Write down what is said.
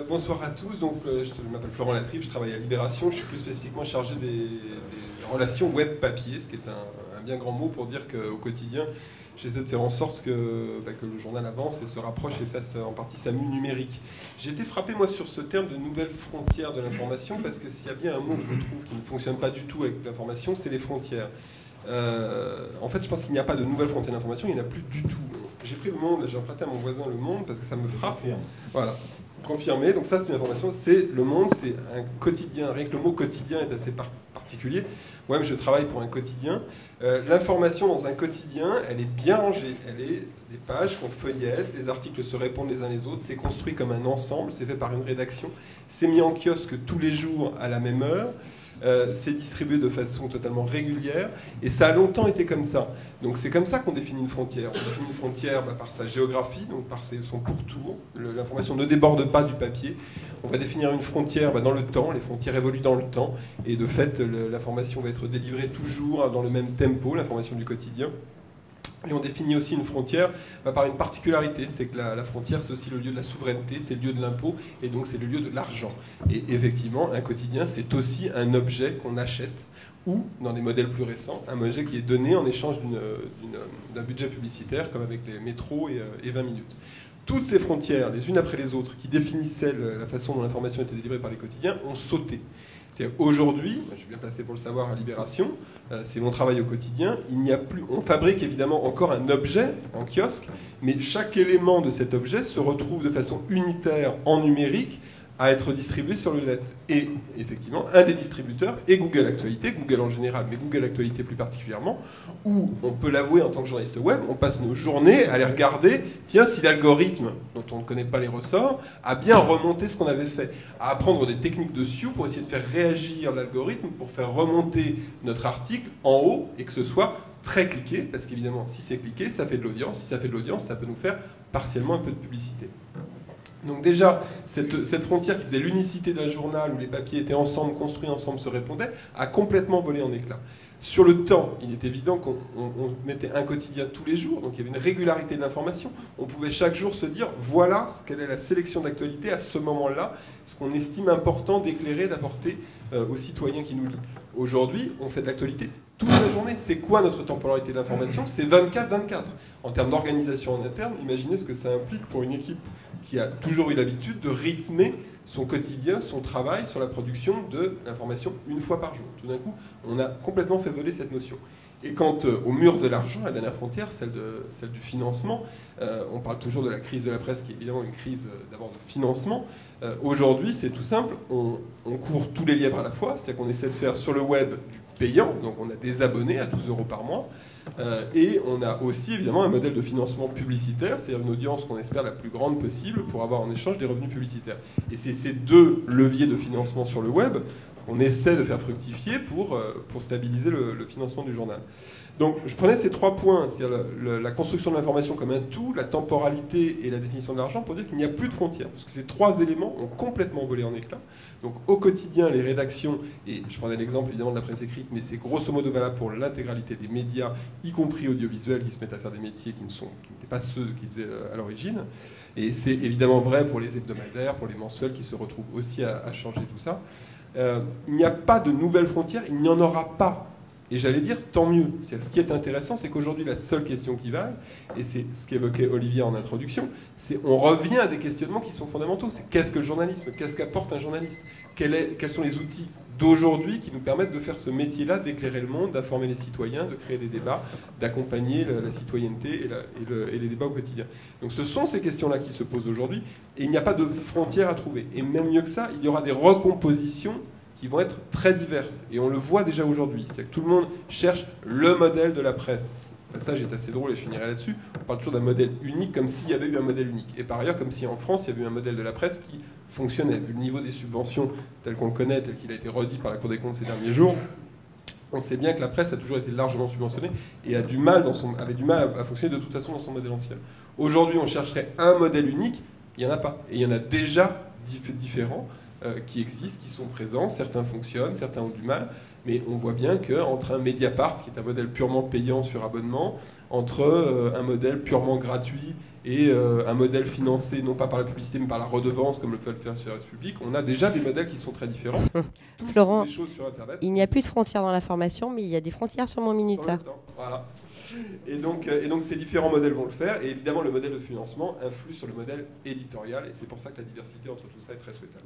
Bonsoir à tous, je m'appelle Florent Latrive, je travaille à Libération, je suis plus spécifiquement chargé des relations web-papier, ce qui est un bien grand mot pour dire qu'au quotidien, j'essaie de faire en sorte que le journal avance et se rapproche et fasse en partie sa mue numérique. J'ai été frappé moi sur ce terme de nouvelles frontières de l'information, parce que s'il y a bien un mot que je trouve qui ne fonctionne pas du tout avec l'information, c'est les frontières. En fait, je pense qu'il n'y a pas de nouvelles frontières d'information, il n'y en a plus du tout. J'ai pris Le Monde, j'ai emprunté à mon voisin Le Monde, parce que ça me frappe. Voilà. Confirmé, donc ça c'est une information, c'est Le Monde, c'est un quotidien, rien que le mot quotidien est assez particulier. Moi-même je travaille pour un quotidien. L'information dans un quotidien, elle est bien rangée, elle est des pages qu'on feuillette, les articles se répondent les uns les autres, c'est construit comme un ensemble, c'est fait par une rédaction, c'est mis en kiosque tous les jours à la même heure. C'est distribué de façon totalement régulière et ça a longtemps été comme ça. Donc c'est comme ça qu'on définit une frontière. On définit une frontière par sa géographie, donc par son pourtour. L'information ne déborde pas du papier. On va définir une frontière dans le temps, les frontières évoluent dans le temps et de fait l'information va être délivrée toujours dans le même tempo, l'information du quotidien. Et on définit aussi une frontière par une particularité, c'est que la frontière c'est aussi le lieu de la souveraineté, c'est le lieu de l'impôt, et donc c'est le lieu de l'argent. Et effectivement, un quotidien c'est aussi un objet qu'on achète, ou, dans des modèles plus récents, un objet qui est donné en échange d'un budget publicitaire, comme avec les métros et 20 minutes. Toutes ces frontières, les unes après les autres, qui définissaient la façon dont l'information était délivrée par les quotidiens, ont sauté. Aujourd'hui, je suis bien placé pour le savoir à Libération, c'est mon travail au quotidien, il n'y a plus, on fabrique évidemment encore un objet en kiosque, mais chaque élément de cet objet se retrouve de façon unitaire en numérique à être distribué sur le net. Et effectivement, un des distributeurs est Google Actualité, Google en général, mais Google Actualité plus particulièrement, où on peut l'avouer en tant que journaliste web, on passe nos journées à aller regarder, tiens, si l'algorithme, dont on ne connaît pas les ressorts, a bien remonté ce qu'on avait fait, à apprendre des techniques de SEO pour essayer de faire réagir l'algorithme, pour faire remonter notre article en haut et que ce soit très cliqué, parce qu'évidemment, si c'est cliqué, ça fait de l'audience, si ça fait de l'audience, ça peut nous faire partiellement un peu de publicité. Donc déjà, cette frontière qui faisait l'unicité d'un journal où les papiers étaient ensemble, construits ensemble, se répondaient, a complètement volé en éclats. Sur le temps, il est évident qu'on mettait un quotidien tous les jours, donc il y avait une régularité de l'information. On pouvait chaque jour se dire, voilà quelle est la sélection d'actualité à ce moment-là, ce qu'on estime important d'éclairer, d'apporter aux citoyens qui nous lisent. Aujourd'hui, on fait de l'actualité toute la journée. C'est quoi notre temporalité d'information? C'est 24-24. En termes d'organisation en interne, imaginez ce que ça implique pour une équipe qui a toujours eu l'habitude de rythmer son quotidien, son travail sur la production de l'information une fois par jour. Tout d'un coup, on a complètement fait voler cette notion. Et quant au mur de l'argent, la dernière frontière, celle du financement, on parle toujours de la crise de la presse, qui est évidemment une crise d'abord de financement. Aujourd'hui, c'est tout simple, on court tous les lièvres à la fois, c'est-à-dire qu'on essaie de faire sur le web du payant, donc on a des abonnés à 12 € par mois, et on a aussi évidemment un modèle de financement publicitaire, c'est-à-dire une audience qu'on espère la plus grande possible pour avoir en échange des revenus publicitaires. Et c'est ces deux leviers de financement sur le web qu'on essaie de faire fructifier pour stabiliser le financement du journal. Donc je prenais ces trois points, c'est-à-dire la construction de l'information comme un tout, la temporalité et la définition de l'argent, pour dire qu'il n'y a plus de frontières, parce que ces trois éléments ont complètement volé en éclats. Donc au quotidien, les rédactions, et je prenais l'exemple évidemment de la presse écrite, mais c'est grosso modo valable pour l'intégralité des médias, y compris audiovisuels, qui se mettent à faire des métiers qui n'étaient pas ceux qu'ils faisaient à l'origine. Et c'est évidemment vrai pour les hebdomadaires, pour les mensuels qui se retrouvent aussi à changer tout ça. Il n'y a pas de nouvelles frontières, il n'y en aura pas. Et j'allais dire, tant mieux. Ce qui est intéressant, c'est qu'aujourd'hui, la seule question qui vaille, et c'est ce qu'évoquait Olivier en introduction, c'est on revient à des questionnements qui sont fondamentaux. C'est qu'est-ce que le journalisme? Qu'est-ce qu'apporte un journaliste? Quels sont les outils d'aujourd'hui qui nous permettent de faire ce métier-là, d'éclairer le monde, d'informer les citoyens, de créer des débats, d'accompagner la citoyenneté et les débats au quotidien. Donc ce sont ces questions-là qui se posent aujourd'hui, et il n'y a pas de frontières à trouver. Et même mieux que ça, il y aura des recompositions qui vont être très diverses. Et on le voit déjà aujourd'hui. C'est-à-dire que tout le monde cherche le modèle de la presse. Le passage est assez drôle et je finirai là-dessus. On parle toujours d'un modèle unique comme s'il y avait eu un modèle unique. Et par ailleurs, comme si en France, il y avait eu un modèle de la presse qui fonctionnait. Vu le niveau des subventions tel qu'on le connaît, tel qu'il a été redit par la Cour des comptes ces derniers jours, on sait bien que la presse a toujours été largement subventionnée et avait du mal à fonctionner de toute façon dans son modèle ancien. Aujourd'hui, on chercherait un modèle unique. Il n'y en a pas. Et il y en a déjà différents qui existent, qui sont présents. Certains fonctionnent, certains ont du mal. Mais on voit bien qu'entre un Mediapart, qui est un modèle purement payant sur abonnement, entre un modèle purement gratuit et un modèle financé non pas par la publicité mais par la redevance comme le peut le faire sur la République, on a déjà des modèles qui sont très différents. Florent, des choses sur Internet. Il n'y a plus de frontières dans la formation, mais il y a des frontières sur mon minuteur. Voilà. Et donc ces différents modèles vont le faire, et évidemment le modèle de financement influe sur le modèle éditorial, et c'est pour ça que la diversité entre tout ça est très souhaitable.